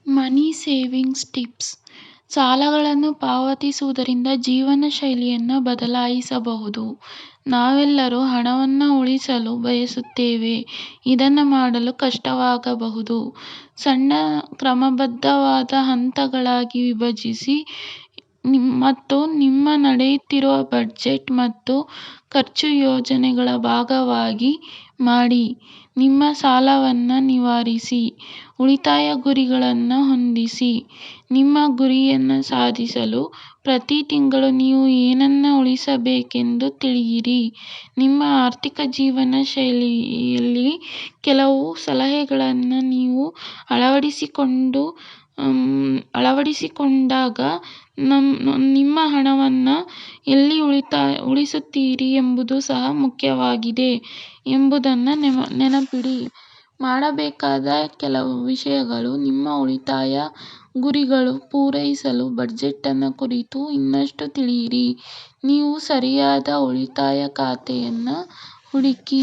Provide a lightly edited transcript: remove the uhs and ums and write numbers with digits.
ಮನಿ savings tips. ಸಾಲಗಳನ್ನು ಪಾವತಿಸುವುದರಿಂದ ಜೀವನ ಶೈಲಿಯನ್ನು ಬದಲಾಯಿಸಬಹುದು. ನಾವೆಲ್ಲರೂ ಹಣವನ್ನು ಉಳಿಸಲು ಬಯಸುತ್ತೇವೆ. ಇದನ್ನು ಮಾಡಲು ಕಷ್ಟವಾಗಬಹುದು. ಸಣ್ಣ ಕ್ರಮಬದ್ಧವಾದ ಹಂತಗಳಾಗಿ ವಿಭಜಿಸಿ ಮತ್ತು ನಿಮ್ಮ ನಡೆಯುತ್ತಿರುವ ಬಜೆಟ್ ಮತ್ತು ಖರ್ಚು ಯೋಜನೆಗಳ ಭಾಗವಾಗಿ ಮಾಡಿ. ನಿಮ್ಮ ಸಾಲವನ್ನು ನಿವಾರಿಸಿ. ಉಳಿತಾಯ ಗುರಿಗಳನ್ನು ಹೊಂದಿಸಿ. ನಿಮ್ಮ ಗುರಿಯನ್ನು ಸಾಧಿಸಲು ಪ್ರತಿ ತಿಂಗಳು ನೀವು ಏನನ್ನು ಉಳಿಸಬೇಕೆಂದು ತಿಳಿಯಿರಿ. ನಿಮ್ಮ ಆರ್ಥಿಕ ಜೀವನ ಶೈಲಿಯಲ್ಲಿ ಕೆಲವು ಸಲಹೆಗಳನ್ನು ನೀವು ಅಳವಡಿಸಿಕೊಂಡಾಗ ನಿಮ್ಮ ಹಣವನ್ನು ಎಲ್ಲಿ ಉಳಿಸುತ್ತೀರಿ ಎಂಬುದು ಸಹ ಮುಖ್ಯವಾಗಿದೆ ಎಂಬುದನ್ನು ನೆನಪಿಡಿ. ಮಾಡಬೇಕಾದ ಕೆಲವು ವಿಷಯಗಳು. ನಿಮ್ಮ ಉಳಿತಾಯ ಗುರಿಗಳು ಪೂರೈಸಲು ಬಜೆಟನ್ನು ಕುರಿತು ಇನ್ನಷ್ಟು ತಿಳಿಯಿರಿ. ನೀವು ಸರಿಯಾದ ಉಳಿತಾಯ ಖಾತೆಯನ್ನು ಹುಡುಕಿ